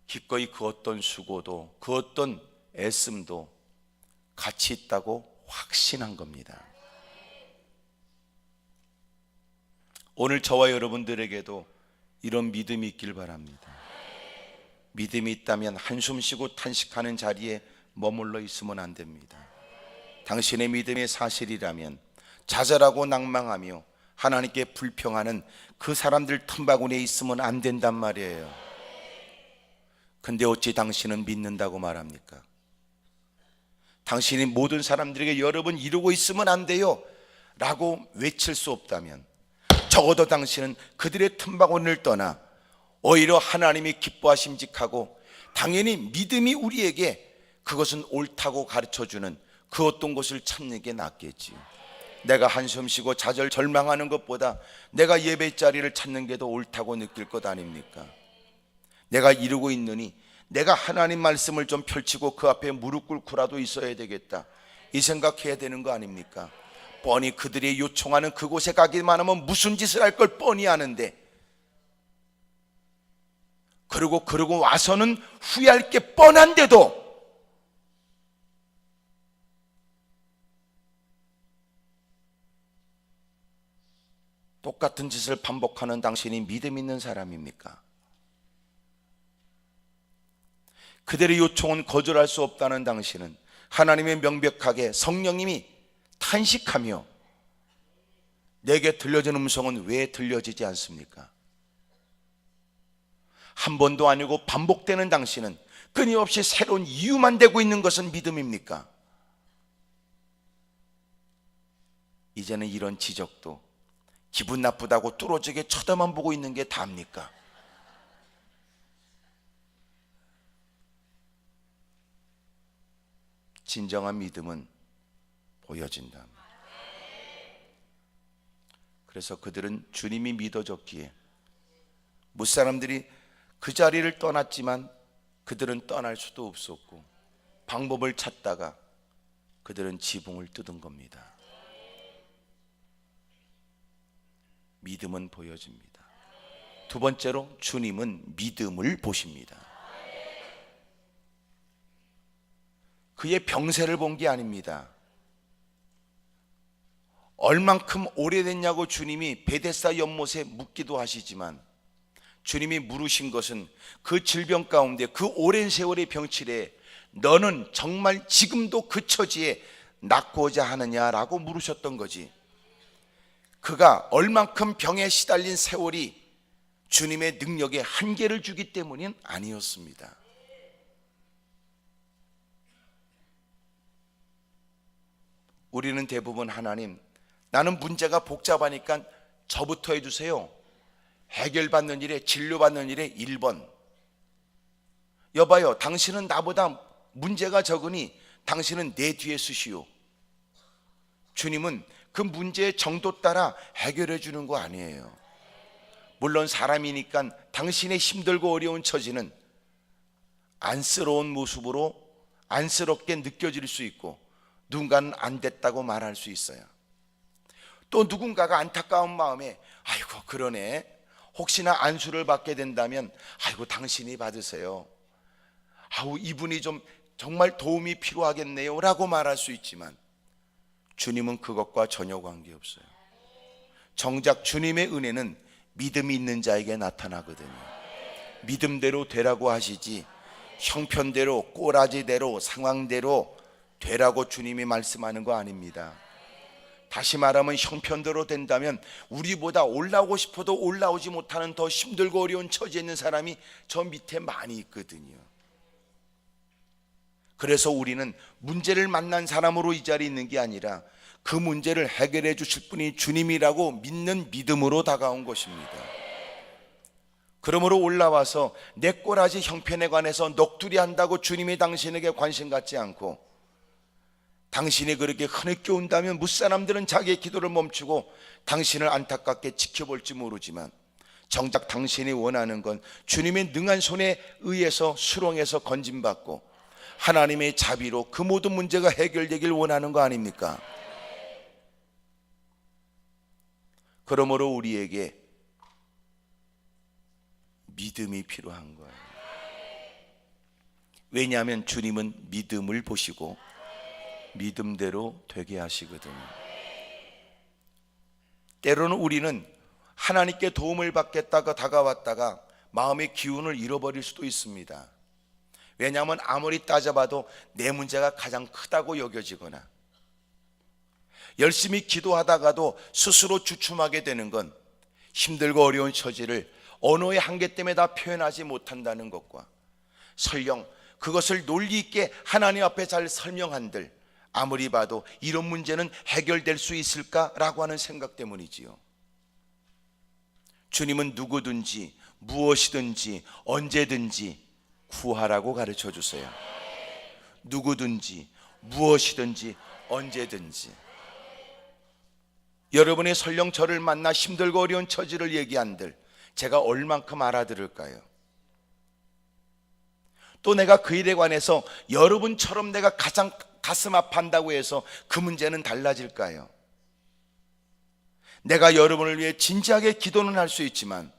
기꺼이 그 어떤 수고도 그 어떤 애씀도 가치 있다고 확신한 겁니다. 오늘 저와 여러분들에게도 이런 믿음이 있길 바랍니다. 믿음이 있다면 한숨 쉬고 탄식하는 자리에 머물러 있으면 안 됩니다. 당신의 믿음이 사실이라면 좌절하고 낭망하며 하나님께 불평하는 그 사람들 틈바구니에 있으면 안 된단 말이에요. 근데 어찌 당신은 믿는다고 말합니까? 당신이 모든 사람들에게 여러분 이러고 있으면 안 돼요 라고 외칠 수 없다면 적어도 당신은 그들의 틈바구니를 떠나 오히려 하나님이 기뻐하심직하고 당연히 믿음이 우리에게 그것은 옳다고 가르쳐주는 그 어떤 것을 찾는 게 낫겠지요. 내가 한숨 쉬고 좌절 절망하는 것보다 내가 예배 자리를 찾는 게 더 옳다고 느낄 것 아닙니까? 내가 이루고 있느니 내가 하나님 말씀을 좀 펼치고 그 앞에 무릎 꿇고라도 있어야 되겠다 이 생각해야 되는 거 아닙니까? 뻔히 그들이 요청하는 그곳에 가기만 하면 무슨 짓을 할 걸 뻔히 아는데 그러고 와서는 후회할 게 뻔한데도 똑같은 짓을 반복하는 당신이 믿음 있는 사람입니까? 그들의 요청은 거절할 수 없다는 당신은 하나님의 명백하게 성령님이 탄식하며 내게 들려진 음성은 왜 들려지지 않습니까? 한 번도 아니고 반복되는 당신은 끊임없이 새로운 이유만 대고 있는 것은 믿음입니까? 이제는 이런 지적도 기분 나쁘다고 뚫어지게 쳐다만 보고 있는 게 답니까? 진정한 믿음은 보여진다. 그래서 그들은 주님이 믿어졌기에 무사람들이 그 자리를 떠났지만 그들은 떠날 수도 없었고 방법을 찾다가 그들은 지붕을 뜯은 겁니다. 믿음은 보여집니다. 두 번째로 주님은 믿음을 보십니다. 그의 병세를 본 게 아닙니다. 얼만큼 오래됐냐고 주님이 베데스다 연못에 묻기도 하시지만 주님이 물으신 것은 그 질병 가운데 그 오랜 세월의 병치레 너는 정말 지금도 그 처지에 낫고자 하느냐라고 물으셨던 거지. 그가 얼만큼 병에 시달린 세월이 주님의 능력에 한계를 주기 때문은 아니었습니다. 우리는 대부분 하나님 나는 문제가 복잡하니까 저부터 해주세요. 해결받는 일에 진료받는 일에 1번. 여봐요 당신은 나보다 문제가 적으니 당신은 내 뒤에 서시오. 주님은 그 문제의 정도 따라 해결해 주는 거 아니에요. 물론 사람이니까 당신의 힘들고 어려운 처지는 안쓰러운 모습으로 안쓰럽게 느껴질 수 있고 누군가는 안 됐다고 말할 수 있어요. 또 누군가가 안타까운 마음에 아이고 그러네 혹시나 안수를 받게 된다면 아이고 당신이 받으세요. 아우 이분이 좀 정말 도움이 필요하겠네요 라고 말할 수 있지만 주님은 그것과 전혀 관계없어요. 정작 주님의 은혜는 믿음이 있는 자에게 나타나거든요. 믿음대로 되라고 하시지 형편대로 꼬라지대로 상황대로 되라고 주님이 말씀하는 거 아닙니다. 다시 말하면 형편대로 된다면 우리보다 올라오고 싶어도 올라오지 못하는 더 힘들고 어려운 처지에 있는 사람이 저 밑에 많이 있거든요. 그래서 우리는 문제를 만난 사람으로 이 자리에 있는 게 아니라 그 문제를 해결해 주실 분이 주님이라고 믿는 믿음으로 다가온 것입니다. 그러므로 올라와서 내 꼬라지 형편에 관해서 넋두리 한다고 주님이 당신에게 관심 갖지 않고 당신이 그렇게 흐느껴 온다면 무사람들은 자기의 기도를 멈추고 당신을 안타깝게 지켜볼지 모르지만 정작 당신이 원하는 건 주님의 능한 손에 의해서 수렁에서 건짐받고 하나님의 자비로 그 모든 문제가 해결되길 원하는 거 아닙니까? 그러므로 우리에게 믿음이 필요한 거예요. 왜냐하면 주님은 믿음을 보시고 믿음대로 되게 하시거든요. 때로는 우리는 하나님께 도움을 받겠다가 다가왔다가 마음의 기운을 잃어버릴 수도 있습니다. 왜냐하면 아무리 따져봐도 내 문제가 가장 크다고 여겨지거나 열심히 기도하다가도 스스로 주춤하게 되는 건 힘들고 어려운 처지를 언어의 한계 때문에 다 표현하지 못한다는 것과 설령 그것을 논리 있게 하나님 앞에 잘 설명한들 아무리 봐도 이런 문제는 해결될 수 있을까라고 하는 생각 때문이지요. 주님은 누구든지 무엇이든지 언제든지 구하라고 가르쳐 주세요. 누구든지 무엇이든지 언제든지. 여러분이 설령 저를 만나 힘들고 어려운 처지를 얘기한들 제가 얼만큼 알아들을까요? 또 내가 그 일에 관해서 여러분처럼 내가 가장 가슴 아파한다고 해서 그 문제는 달라질까요? 내가 여러분을 위해 진지하게 기도는 할 수 있지만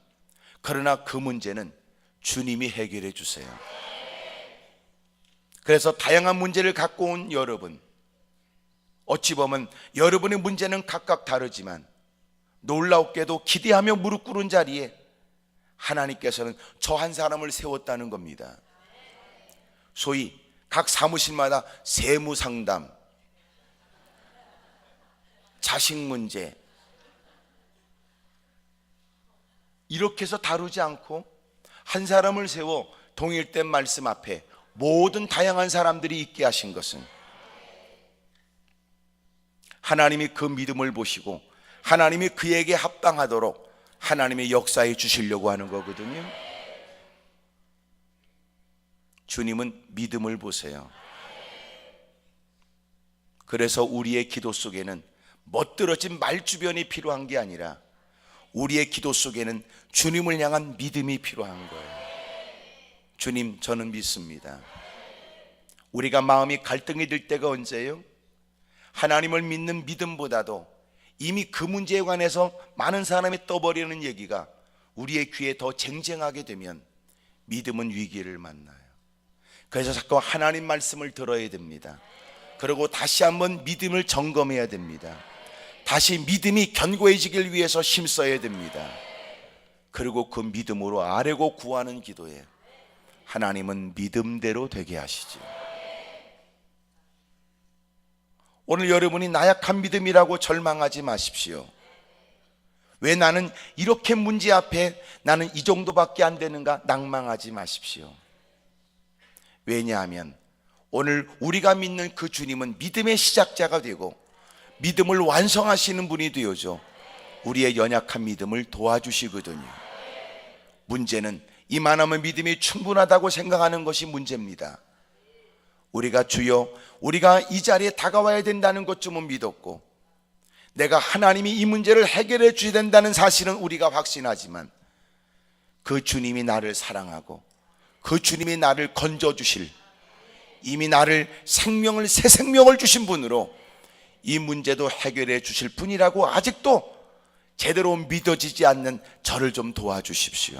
그러나 그 문제는 주님이 해결해 주세요. 그래서 다양한 문제를 갖고 온 여러분, 어찌 보면 여러분의 문제는 각각 다르지만 놀랍게도 기대하며 무릎 꿇은 자리에 하나님께서는 저 한 사람을 세웠다는 겁니다. 소위 각 사무실마다 세무 상담, 자식 문제 이렇게 해서 다루지 않고 한 사람을 세워 동일된 말씀 앞에 모든 다양한 사람들이 있게 하신 것은 하나님이 그 믿음을 보시고 하나님이 그에게 합당하도록 하나님의 역사해 주시려고 하는 거거든요. 주님은 믿음을 보세요. 그래서 우리의 기도 속에는 멋들어진 말주변이 필요한 게 아니라 우리의 기도 속에는 주님을 향한 믿음이 필요한 거예요. 주님, 저는 믿습니다. 우리가 마음이 갈등이 될 때가 언제예요? 하나님을 믿는 믿음보다도 이미 그 문제에 관해서 많은 사람이 떠버리는 얘기가 우리의 귀에 더 쟁쟁하게 되면 믿음은 위기를 만나요. 그래서 자꾸 하나님 말씀을 들어야 됩니다. 그리고 다시 한번 믿음을 점검해야 됩니다. 다시 믿음이 견고해지길 위해서 힘써야 됩니다. 그리고 그 믿음으로 아뢰고 구하는 기도에 하나님은 믿음대로 되게 하시죠. 오늘 여러분이 나약한 믿음이라고 절망하지 마십시오. 왜 나는 이렇게 문제 앞에 나는 이 정도밖에 안 되는가 낭망하지 마십시오. 왜냐하면 오늘 우리가 믿는 그 주님은 믿음의 시작자가 되고 믿음을 완성하시는 분이 되어줘 우리의 연약한 믿음을 도와주시거든요. 문제는 이만하면 믿음이 충분하다고 생각하는 것이 문제입니다. 우리가 주여 우리가 이 자리에 다가와야 된다는 것쯤은 믿었고 내가 하나님이 이 문제를 해결해 주셔야 된다는 사실은 우리가 확신하지만 그 주님이 나를 사랑하고 그 주님이 나를 건져주실 이미 나를 생명을 새 생명을 주신 분으로 이 문제도 해결해 주실 분이라고 아직도 제대로 믿어지지 않는 저를 좀 도와주십시오.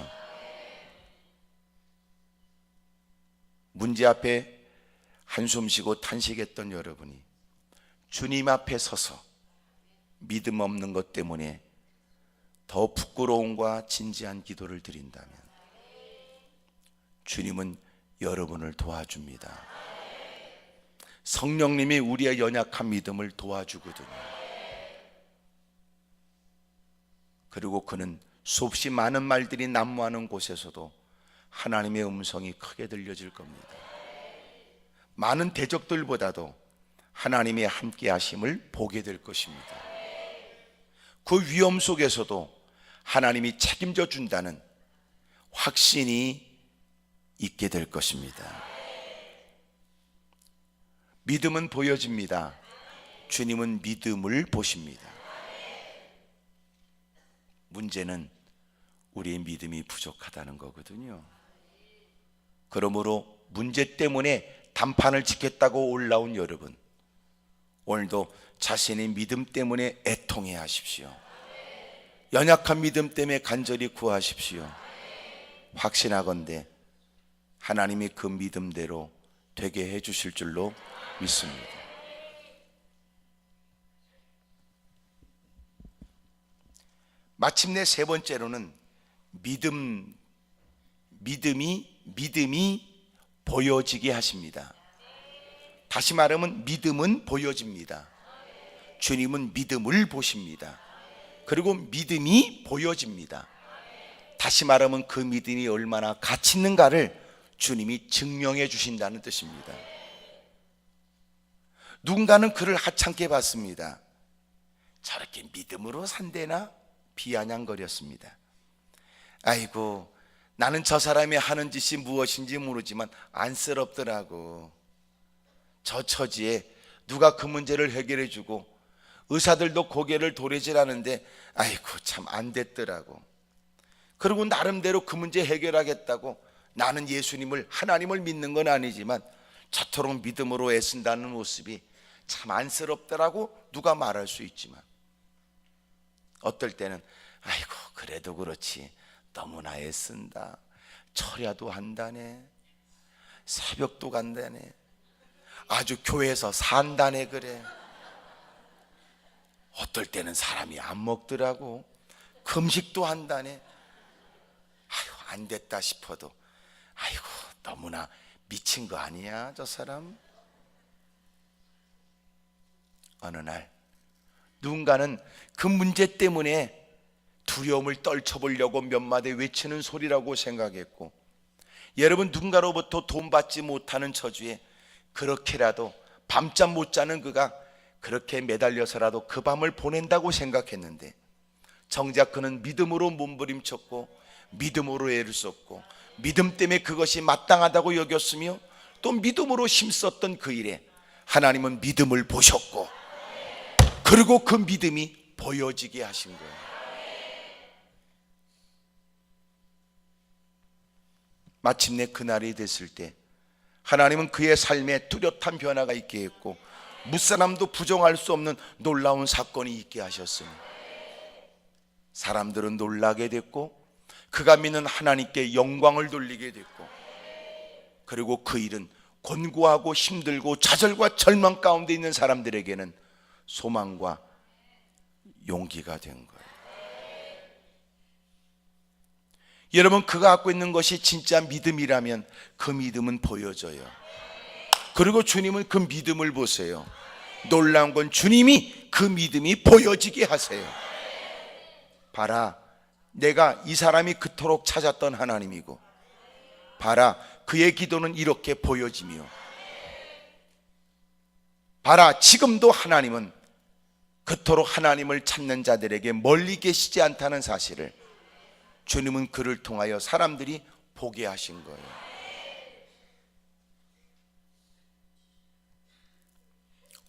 문제 앞에 한숨 쉬고 탄식했던 여러분이 주님 앞에 서서 믿음 없는 것 때문에 더 부끄러움과 진지한 기도를 드린다면 주님은 여러분을 도와줍니다. 성령님이 우리의 연약한 믿음을 도와주거든요. 그리고 그는 수없이 많은 말들이 난무하는 곳에서도 하나님의 음성이 크게 들려질 겁니다. 많은 대적들보다도 하나님의 함께 하심을 보게 될 것입니다. 그 위험 속에서도 하나님이 책임져 준다는 확신이 있게 될 것입니다. 믿음은 보여집니다. 주님은 믿음을 보십니다. 문제는 우리의 믿음이 부족하다는 거거든요. 그러므로 문제 때문에 단판을 짓겠다고 올라온 여러분, 오늘도 자신의 믿음 때문에 애통해 하십시오. 연약한 믿음 때문에 간절히 구하십시오. 확신하건대 하나님이 그 믿음대로 되게 해 주실 줄로 믿습니다. 마침내 세 번째로는 믿음이 보여지게 하십니다. 다시 말하면 믿음은 보여집니다. 주님은 믿음을 보십니다. 그리고 믿음이 보여집니다. 다시 말하면 그 믿음이 얼마나 가치 있는가를 주님이 증명해 주신다는 뜻입니다. 누군가는 그를 하찮게 봤습니다. 저렇게 믿음으로 산대나 비아냥거렸습니다. 아이고, 나는 저 사람이 하는 짓이 무엇인지 모르지만 안쓰럽더라고. 저 처지에 누가 그 문제를 해결해 주고 의사들도 고개를 도리질하는데 아이고 참 안 됐더라고. 그리고 나름대로 그 문제 해결하겠다고 나는 예수님을, 하나님을 믿는 건 아니지만 저토록 믿음으로 애쓴다는 모습이 참 안쓰럽더라고 누가 말할 수 있지만, 어떨 때는 아이고 그래도 그렇지 너무나 애쓴다, 철야도 한다네, 새벽도 간다네, 아주 교회에서 산다네 그래. 어떨 때는 사람이 안 먹더라고, 금식도 한다네. 아이고 안 됐다 싶어도 아이고 너무나 미친 거 아니야 저 사람. 어느 날 누군가는 그 문제 때문에 두려움을 떨쳐보려고 몇 마디 외치는 소리라고 생각했고, 여러분 누군가로부터 돈 받지 못하는 처지에 그렇게라도 밤잠 못 자는 그가 그렇게 매달려서라도 그 밤을 보낸다고 생각했는데, 정작 그는 믿음으로 몸부림쳤고 믿음으로 애를 썼고 믿음 때문에 그것이 마땅하다고 여겼으며 또 믿음으로 힘썼던 그 일에 하나님은 믿음을 보셨고 그리고 그 믿음이 보여지게 하신 거예요. 마침내 그날이 됐을 때 하나님은 그의 삶에 뚜렷한 변화가 있게 했고 무사람도 부정할 수 없는 놀라운 사건이 있게 하셨으니 사람들은 놀라게 됐고 그가 믿는 하나님께 영광을 돌리게 됐고, 그리고 그 일은 곤고하고 힘들고 좌절과 절망 가운데 있는 사람들에게는 소망과 용기가 된 거예요. 여러분, 그가 갖고 있는 것이 진짜 믿음이라면 그 믿음은 보여져요. 그리고 주님은 그 믿음을 보세요. 놀라운 건 주님이 그 믿음이 보여지게 하세요. 봐라, 내가 이 사람이 그토록 찾았던 하나님이고, 봐라, 그의 기도는 이렇게 보여지며, 봐라, 지금도 하나님은 그토록 하나님을 찾는 자들에게 멀리 계시지 않다는 사실을 주님은 그를 통하여 사람들이 보게 하신 거예요.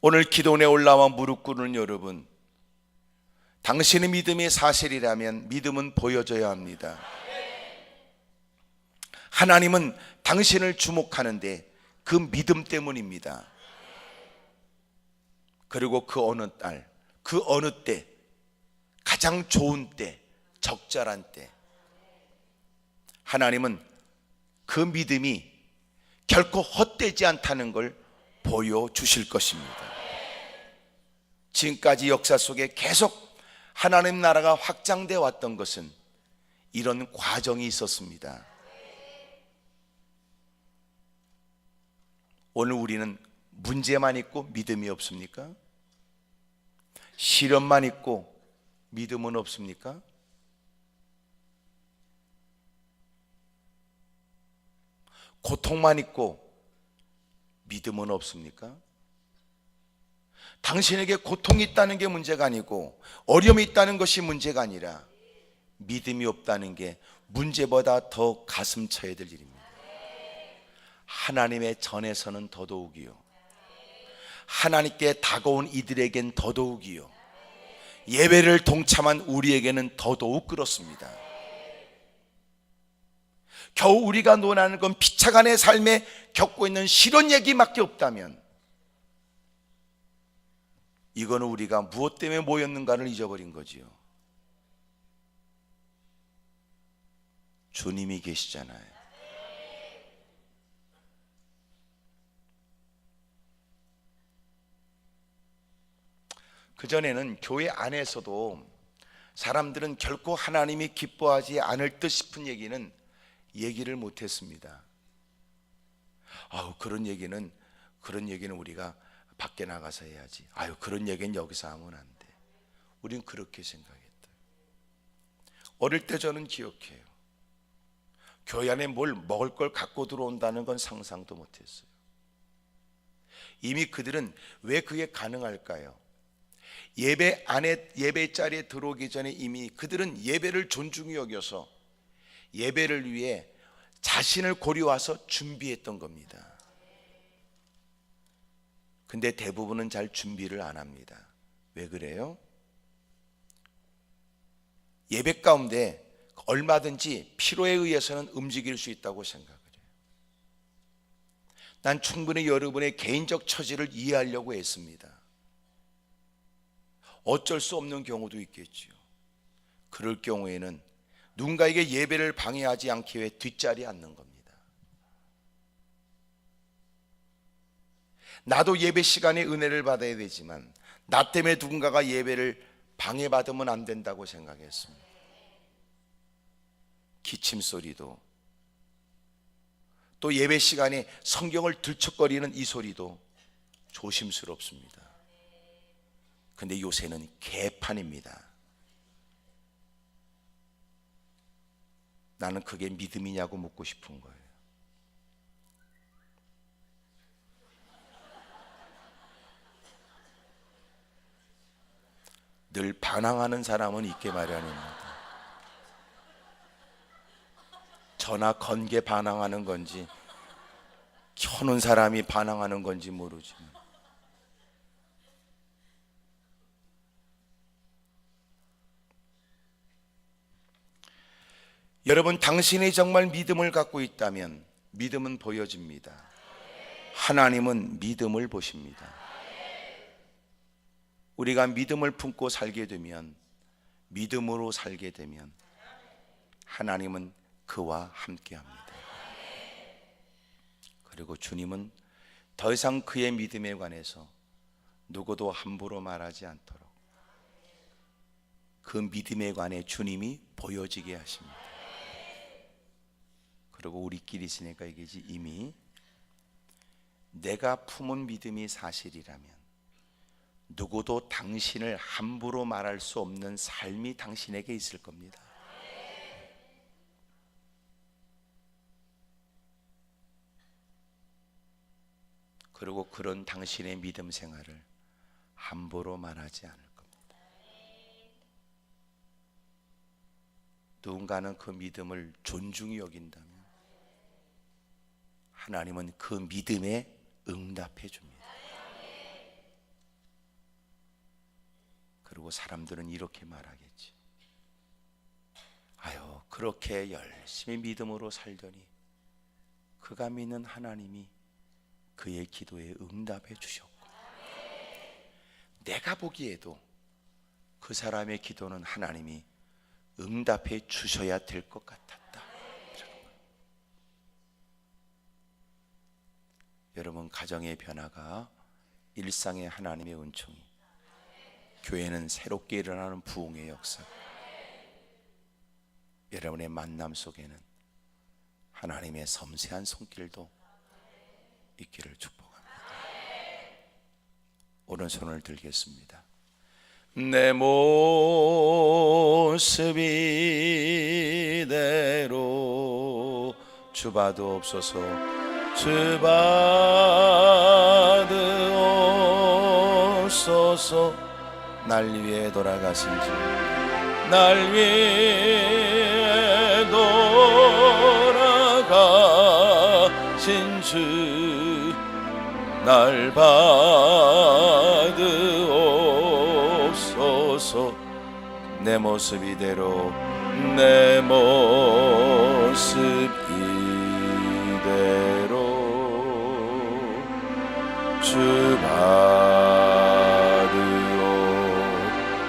오늘 기도원에 올라와 무릎 꿇는 여러분, 당신의 믿음이 사실이라면 믿음은 보여져야 합니다. 하나님은 당신을 주목하는데 그 믿음 때문입니다. 그리고 그 어느 날, 그 어느 때, 가장 좋은 때, 적절한 때, 하나님은 그 믿음이 결코 헛되지 않다는 걸 보여주실 것입니다. 지금까지 역사 속에 계속 하나님 나라가 확장되어 왔던 것은 이런 과정이 있었습니다. 오늘 우리는 문제만 있고 믿음이 없습니까? 시련만 있고 믿음은 없습니까? 고통만 있고 믿음은 없습니까? 당신에게 고통이 있다는 게 문제가 아니고 어려움이 있다는 것이 문제가 아니라 믿음이 없다는 게 문제보다 더 가슴 쳐야 될 일입니다. 하나님의 전에서는 더더욱이요, 하나님께 다가온 이들에겐 더더욱이요, 예배를 동참한 우리에게는 더더욱 그렇습니다. 겨우 우리가 논하는 건 피차간의 삶에 겪고 있는 실현 얘기밖에 없다면 이거는 우리가 무엇 때문에 모였는가를 잊어버린 거지요. 주님이 계시잖아요. 그전에는 교회 안에서도 사람들은 결코 하나님이 기뻐하지 않을 듯 싶은 얘기를 못했습니다. 그런 얘기는 우리가 밖에 나가서 해야지. 그런 얘기는 여기서 하면 안 돼. 우린 그렇게 생각했다. 어릴 때 저는 기억해요. 교회 안에 뭘 먹을 걸 갖고 들어온다는 건 상상도 못했어요. 이미 그들은 왜 그게 가능할까요? 예배 안에, 예배 자리에 들어오기 전에 이미 그들은 예배를 존중히 여겨서 예배를 위해 자신을 고려와서 준비했던 겁니다. 근데 대부분은 잘 준비를 안 합니다. 왜 그래요? 예배 가운데 얼마든지 필요에 의해서는 움직일 수 있다고 생각을 해요. 난 충분히 여러분의 개인적 처지를 이해하려고 했습니다. 어쩔 수 없는 경우도 있겠지요. 그럴 경우에는 누군가에게 예배를 방해하지 않기 위해 뒷자리에 앉는 겁니다. 나도 예배 시간에 은혜를 받아야 되지만 나 때문에 누군가가 예배를 방해받으면 안 된다고 생각했습니다. 기침 소리도, 또 예배 시간에 성경을 들썩거리는 이 소리도 조심스럽습니다. 근데 요새는 개판입니다. 나는 그게 믿음이냐고 묻고 싶은 거예요. 늘 반항하는 사람은 있게 마련입니다. 전화 건 게 반항하는 건지 켜놓은 사람이 반항하는 건지 모르지만 여러분, 당신이 정말 믿음을 갖고 있다면 믿음은 보여집니다. 하나님은 믿음을 보십니다. 우리가 믿음을 품고 살게 되면, 믿음으로 살게 되면 하나님은 그와 함께합니다. 그리고 주님은 더 이상 그의 믿음에 관해서 누구도 함부로 말하지 않도록 그 믿음에 관해 주님이 보여지게 하십니다. 그리고 우리끼리 있으니까 이게지, 이미 내가 품은 믿음이 사실이라면 누구도 당신을 함부로 말할 수 없는 삶이 당신에게 있을 겁니다. 그리고 그런 당신의 믿음 생활을 함부로 말하지 않을 겁니다. 누군가는 그 믿음을 존중히 여긴다면 하나님은 그 믿음에 응답해 줍니다. 그리고 사람들은 이렇게 말하겠지. 그렇게 열심히 믿음으로 살더니 그가 믿는 하나님이 그의 기도에 응답해 주셨고, 내가 보기에도 그 사람의 기도는 하나님이 응답해 주셔야 될 것 같았다. 여러분, 가정의 변화가 일상의 하나님의 은총이, 교회는 새롭게 일어나는 부흥의 역사, 여러분의 만남 속에는 하나님의 섬세한 손길도 있기를 축복합니다. 오른손을 들겠습니다. 내 모습 이대로 주봐도옵소서. 주봐도옵소서. 날 위해 돌아가신 주, 날 위해 돌아가신 주, 날 받으옵소서. 내 모습 이대로 내 모습 이대로 주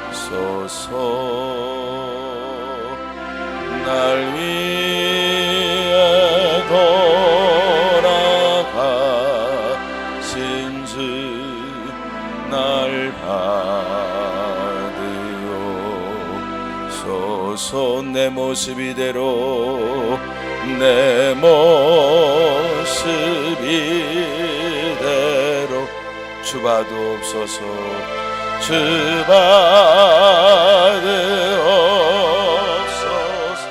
받으옵소서. 날 위해 돌아가신 주 날 받으옵소서. 내 모습 이대로 내 모습 이대로 주 받으옵소서. 주 받으옵소서.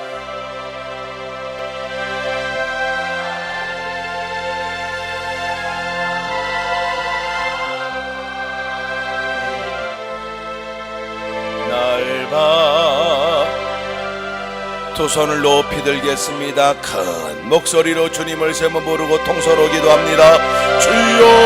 날 봐. 두 손을 높이 들겠습니다. 큰 목소리로 주님을 세모 부르고 통서로 기도합니다. 주여